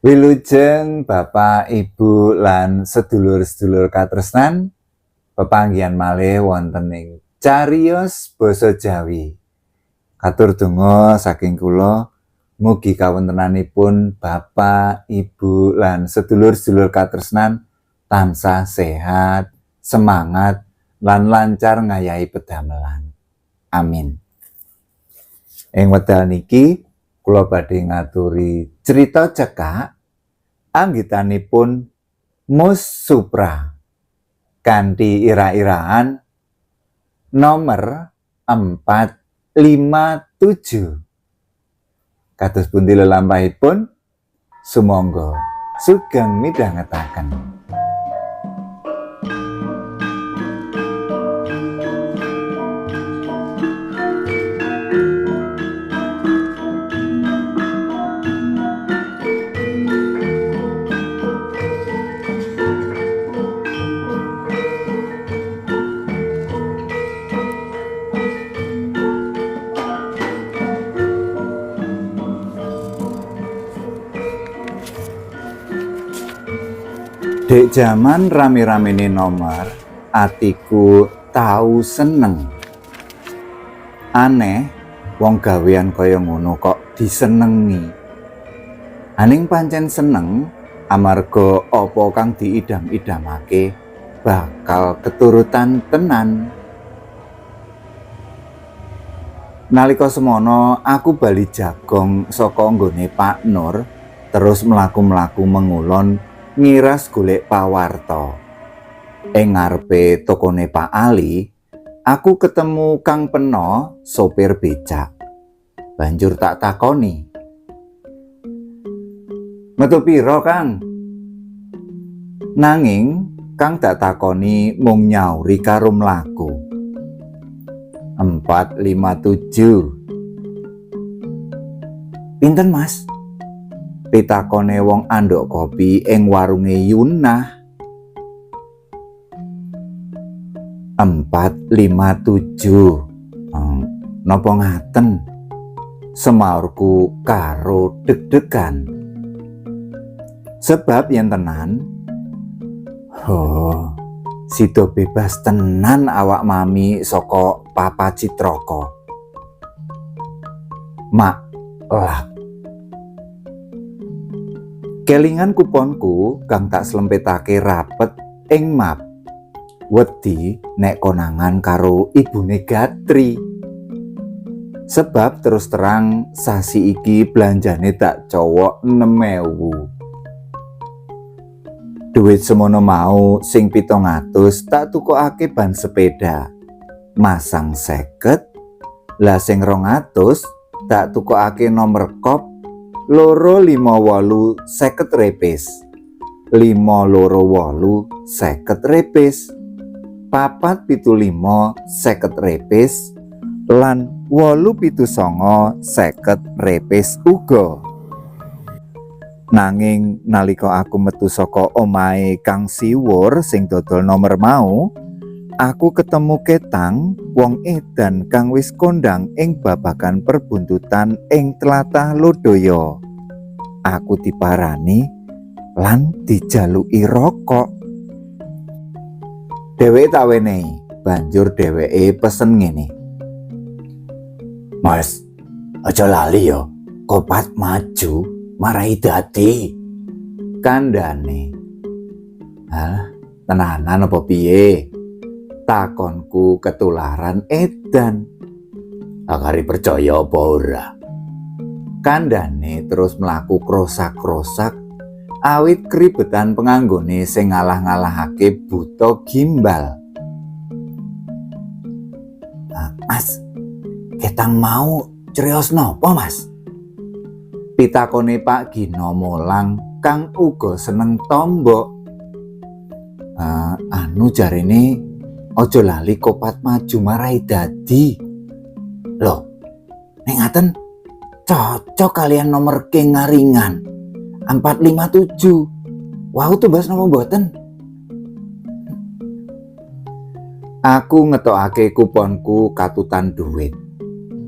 Wilujeng Bapak, Ibu lan sedulur-sedulur katresnan, pepanggihan malih wonten ing cariyos basa Jawi. Katur donga saking kula mugi kawontenanipun Bapak, Ibu lan sedulur-sedulur katresnan tansah sehat, semangat lan lancar ngayahi pedamelan. Amin. Ing wekdal niki kula badhe ngaturi cerita cekak anggitanipun Mus Supra kanthi ira-iraan nomor 457. Kados pundi lelampahipun? Sumangga sugeng midhangetaken. Dek jaman rame-ramene nomor, atiku tau seneng. Aneh, wong gawean kaya ngono kok disenengi. Aning pancen seneng, amarga apa kang diidam-idamake bakal keturutan tenan. Nalika semono aku bali jagong saka nggone Pak Nur, terus mlaku-mlaku mengulon ngiras golek pawarta. Ing ngarepe tokone Pak Ali, aku ketemu Kang Peno, sopir becak. Banjur tak takoni, "Metu pira, Kang?" Nanging Kang tak takoni mung nyauri karo mlaku. 457. "Pinten, Mas?" pitakone wong andhok kopi ing warunge Yunah. 457. Napa ngaten? Semaurku karo deg-degan. Sebab yen tenan, sida bebas tenan awak mami saka Papa Citraka. Mak lah. Kelingan kuponku kang tak slempetake rapet ing map. Wedi nek konangan karo ibune Gatri. Sebab terus terang sasi iki belanjane tak cowok 6.000. Duit semono mau sing 700 tak tukokake ban sepeda. Masang 50, lah sing 200 tak tukokake nomor kop 258 50 repes, 528 50 repes, 475 50 repes, lan 879 50 repes uga. Nanging nalika aku metu saka omahe Kang Siwur sing dodol nomor mau, aku ketemu ketang wong edan kang wis kondang ing babagan perbuntutan ing tlatah Lodaya. Aku diparani lan dijaluki rokok. Dheweke tak wenehi, banjur dheweke pesen ngene, "Mas, aja lali ya, kopat maju marai dadi," kandhane. "Halah, tenanan apa piye?" takonku ketularan edan. "Akari percaya apa ora?" Kandhane terus mlaku krosak-krosak awit keribetan penganggone sing ngalah-ngalahake buta gimbal. "Mas, ketang mau cerios nopo, Mas?" pitakone Pak Gino Molang kang uga seneng tombok. Jarene ojo lali kopat maju marai dadi. Loh, nek ngaten cocok kalian nomor ke ngaringan 457. Wau tumbas napa mboten? Aku ngetokake kuponku katutan duit.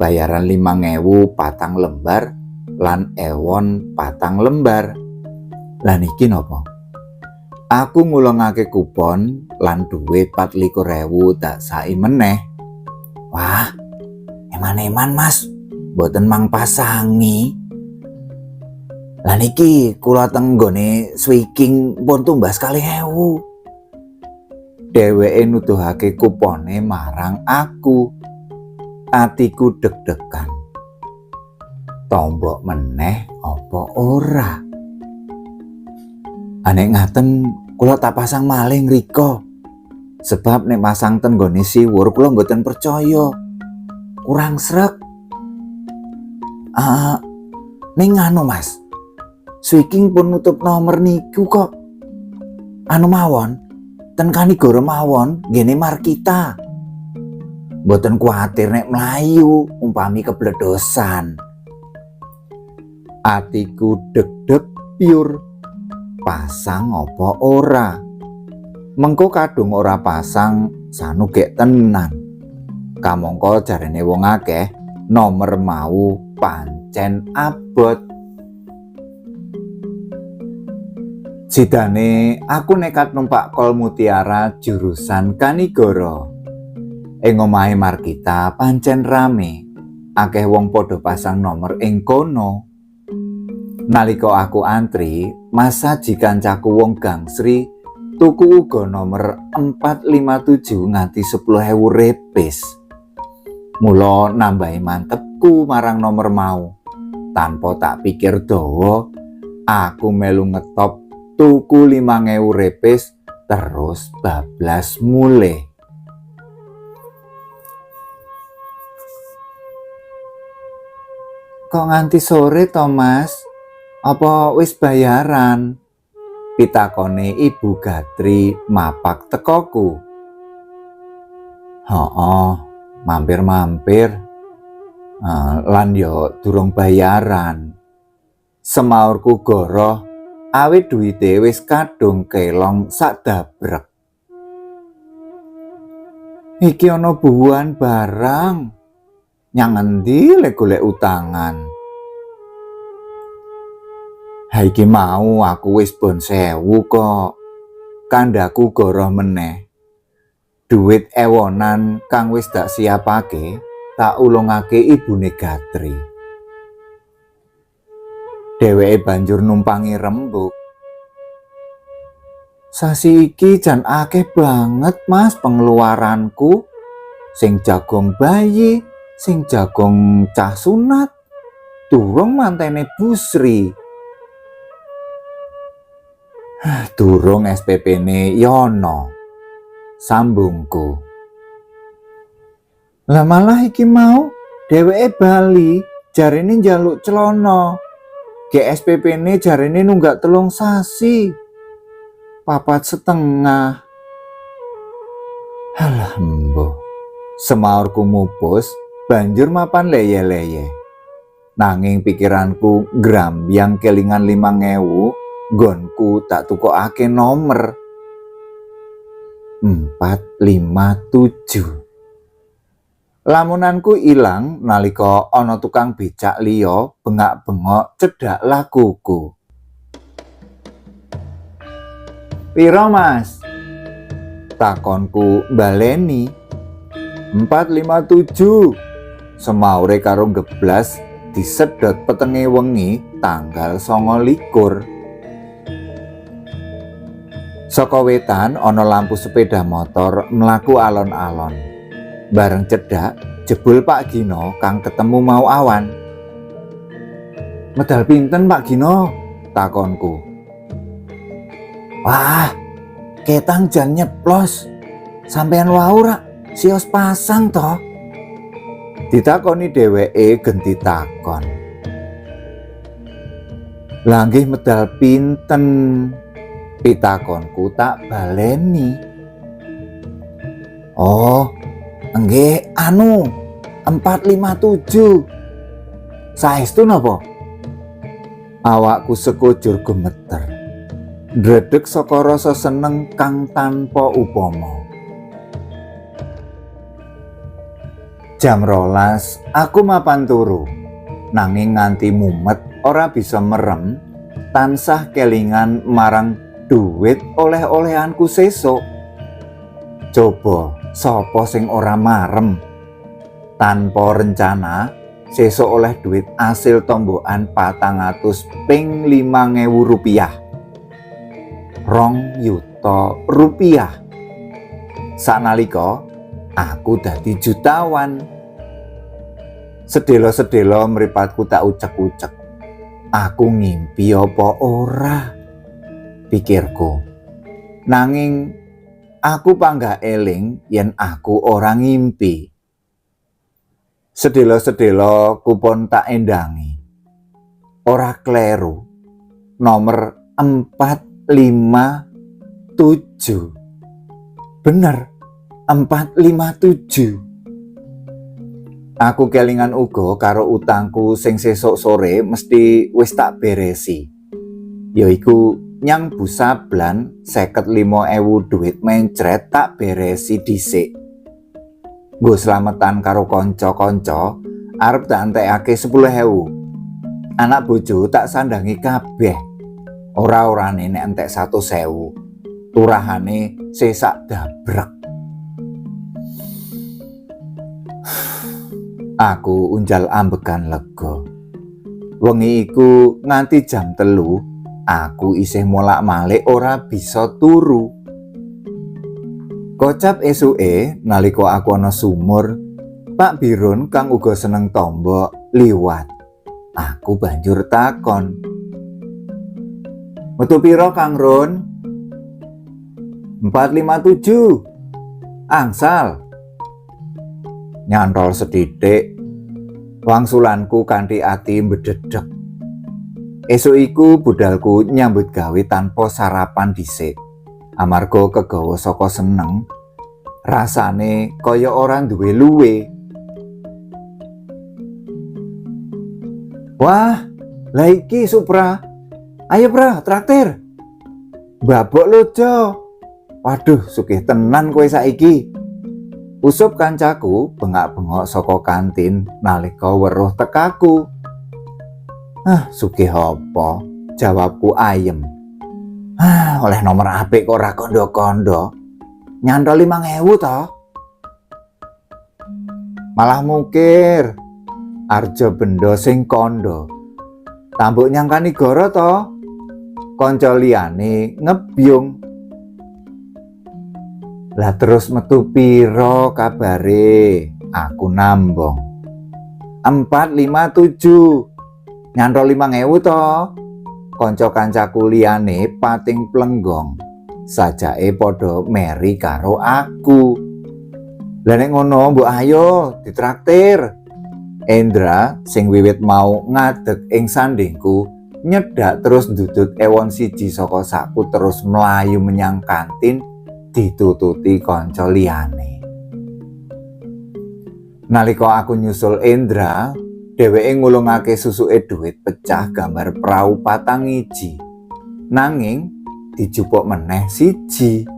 Bayaran 5.000 patang lembar lan ewon patang lembar. Lah niki napa? Aku ngulungake kupon lan duit 24.000 tak sai meneh. Wah, eman-eman Mas, mboten mang pasangi. Lah niki kula tenggone Swiking pun tumbas 40.000. Dheweke nuduhake kupone marang aku. Atiku deg-degan. Tombok meneh apa ora? Anek ngaten kula tak pasang maling riko. Sebab nek masang tenggone siwur kula mboten percaya. Kurang srek. Ning anu Mas. Swiking pun nutup nomor niku kok. Anu mawon, ten Kanigoro mawon ngene Markita. Mboten kuwatir nek mlayu umpami kebledosan. Atiku deg-deg piur. Pasang apa ora? Mengko kadung ora pasang sanugek tenan. Kamangka jarene wong akeh nomor mau pancen abot. Sidane aku nekat numpak Kol Mutiara jurusan Kanigoro. Ing omahe Markita pancen rame. Akeh wong padha pasang nomor ing kono. Nalika aku antri, Mas Saji kancaku wong Gangsri tuku uga nomor 457 nganti 10.000 repis. Mula nambahi mantepku marang nomor mau. Tanpa tak pikir dawa, aku melu ngetop tuku 5.000 repis terus bablas mulih. Kok nganti sore to Mas? Apa wis bayaran? Pitakone Ibu Gatri mapak tekoku. Hooh, mampir-mampir. Lan yo durung bayaran. Semaurku goroh, awit duwite wis kadung kelong sak dabrek. Iki ana bubuhan barang. Nyang endi lek golek utangan? Iki mau aku wis bon 1.000 kok. Kandhaku goroh meneh. Duit ewonan kang wis dak siapake tak ulungake ibune Gatri. Dheweke banjur numpangi rembug. Sasi iki jan akeh banget Mas pengeluaranku. Sing jagong bayi, sing jagong cah sunat, durung mantene busri. Durung SPP-ne yono. Sambungku. Lah malah iki mau dheweke bali jarene njaluk celana. GSPP-ne jarene nunggak 3 sasi. 4,5. Halah mbuh. Semaurku mupus banjur mapan leye-leye. Nanging pikiranku grambyang kelingan 5.000. Gonku tak tukokake nomor 457. Lamunanku ilang nalika ana tukang becak liya bengak-bengok cedhak lakuku. Piro Mas? Takonku baleni. 457. Semaure karo geblas disedot petenge wengi tanggal 29. Saka wetan ana lampu sepeda motor mlaku alon-alon. Bareng cedhak jebul Pak Gino kang ketemu mau awan. Medal pinten Pak Gino? Takonku. Wah, ketang jan nyeplos. Sampeyan wau rak sios pasang toh? Ditakoni dheweke genti takon. Lah nggih medal pinten? Pitakonku tak baleni. Oh, nggih anu 457. Saestu napa? Awakku sekujur gemeter. Dredeg saka rasa seneng kang tanpa upama. Jam 12 aku mapan turu. Nanging nganti mumet ora bisa merem. tansah kelingan marang duit oleh-olehanku sesuk. Coba sapa sing ora marem tanpa rencana sesuk oleh duit asil tombokan 400 ping 5.000 rupiah. 2 yuta rupiah. Sanalika aku dadi jutawan. Sedelo-sedelo mripatku tak ucek-ucek. Aku ngimpi apa ora? Pikirku. Nanging aku panggah eling yen aku ora ngimpi. Sedelo-sedelo kupon tak endangi. Ora kleru. Nomor 457. Bener, 457. Aku kelingan uga karo utangku sing sesuk sore mesti wis tak beresi. Yaiku nyang Bu Sablan 55.000 duit mencret tak beresi dhisik. Nggo slametan karo kanca-kanca arep tak entekake 10.000. Anak bojo tak sandangi kabeh. Ora-orane nek entek 100.000. Turahane sesak dabrek. Aku unjal ambekan lega. Wengi iku nganti jam 3 aku isih molak-malik ora bisa turu. Kocap esuke nalika aku ana sumur, Pak Birun kang uga seneng tombok liwat. Aku banjur takon. Metu pira Kang Run? 457. Angsal. Nyantol sedidik. Wangsulanku kanthi ati mbededeg. Esuk iku budalku nyambut gawe tanpa sarapan dhisik. Amarga kegawa saka seneng, rasane kaya ora duwe luwe. Wah, lah iki Supra. Ayo Pra, traktir. Babok lho, Jo. Waduh, sugih tenan kowe saiki. Usup kancaku bengak-bengok saka kantin nalika weruh tekaku. Sugih apa? Jawabku ayem. Oleh nomor apik kok ora kondo-kondo. Nyantol 5.000 to. Malah mukir. Arjo benda sing kondo. Tambuk nyangkani goro to. Kanca liyane ngebyung. Lah terus metu piro kabare? Aku nambung. 457. Nyantol 5.000 to. Kanca-kancaku liyane pating plenggong. Sajake padha meri karo aku. Lah nek ngono mbok ayo ditraktir. Endra sing wiwit mau ngadeg ing sandingku nyedak terus ndudut ewon siji saka saku terus mlayu menyang kantin ditututi kanca liyane. Nalika aku nyusul Endra, dheweke ngulungake susuke duit pecah gambar prau 4 iji. Nanging dijupuk meneh siji.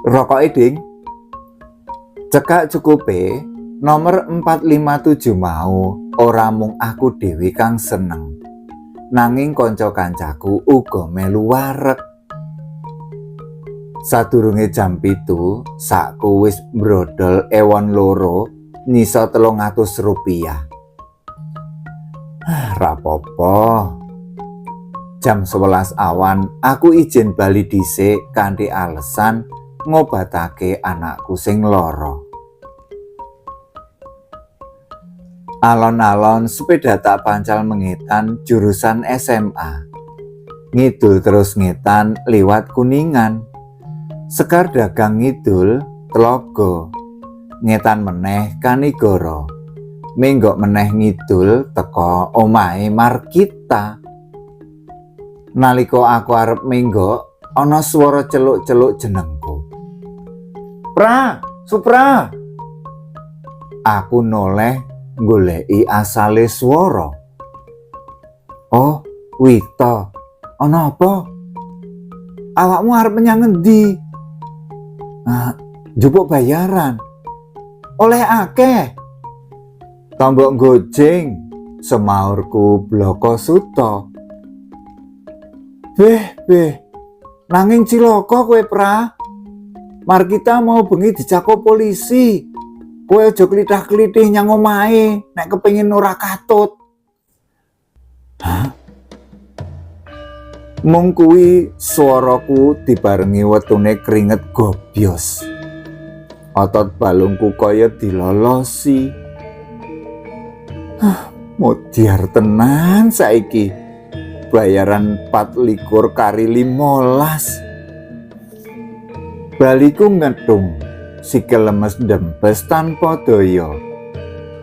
Rokoke ding. Cekak cukupe nomor 457 mau ora mung aku dhewe kang seneng. Nanging kanca-kancaku uga melu wareg. Sadurunge jam 7, sakku wis brodol ewon loro nyisa 300 rupiah. Rapopo. Jam 11 awan aku izin bali dhisik kanthi alesan ngobatake anakku sing lara. Alon-alon sepeda tak pancal mengitan jurusan SMA. Ngidul terus ngitan liwat Kuningan. Sekar dagang ngidul Tlaga. Ngetan meneh Kanigoro. Menggok meneh ngidul teka omahe Markita. Nalika aku arep menggok ana swara celuk-celuk jenengku. Pra, Supra. Aku noleh goleki asale swara. Oh, Wito. Ana apa? Awakmu arep menyang ngendi? Njupuk bayaran. Oleh akeh. Tombok gojeng. Semaurku bloko suto. Beh, nanging cilaka kowe pra. Mar kita mau bengi dicako polisi. Kowe aja klithah-klithih nyang omahe nek kepengin ora katut. Hah? Mung kuwi swaraku dibarengi wetune keringet gobyos. Otot balungku kaya dilolosi. Modiar tenan saiki. Bayaran 24 kari 15. Baliku ngedung, sikil lemes ndempes tanpa daya.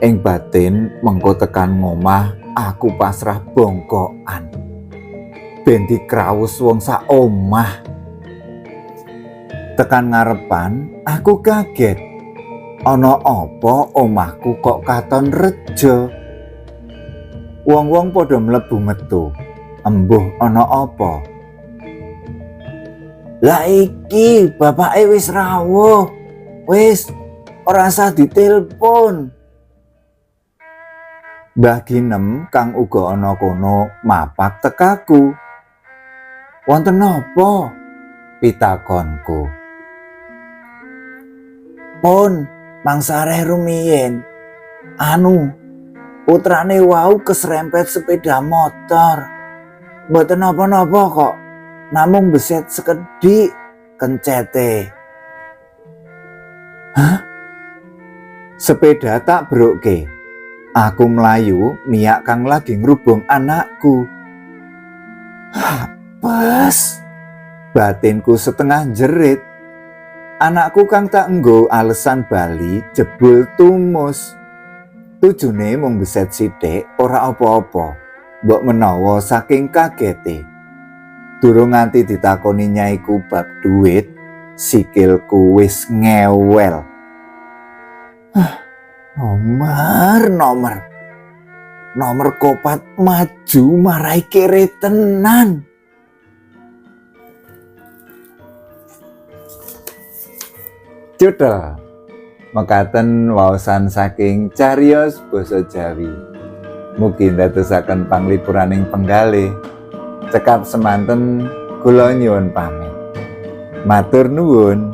Ing batin mengko tekan ngomah aku pasrah bongkokan. Ben dikraus wong sak omah. Tekan ngarepan aku kaget. Ana apa omahku kok katon reja? Wong-wong padha mlebu metu. Embuh ana apa? Lah iki bapake wis rawuh. Wis ora usah ditelepon. Mbah Ginem kang uga ana kono mapak tekaku. Wonten napa? Pitakonku. Pun mangsareh rumiyin. Putrane wau keserempet sepeda motor. Mboten napa-napa kok. Namung beset sekedhik kencete. Hah? Sepeda tak broke. Aku mlayu miyak kang lagi ngrubung anakku. Pas. Batinku setengah jerit. Anakku kang tak nggo alesan bali jebul tumus. Tujune mung beset sithik ora apa-apa. Mbok menawa saking kagete. Durung nganti ditakoni nyaiku bab duit, sikilku wis ngewel. Nomor kopat maju marai kere tenan. Cudha, mekaten waosan saking cariyos basa Jawi. Mugi ndadosaken panglipuraning penggalih. Cekap semanten kula nyuwun pamit. Matur nuwun.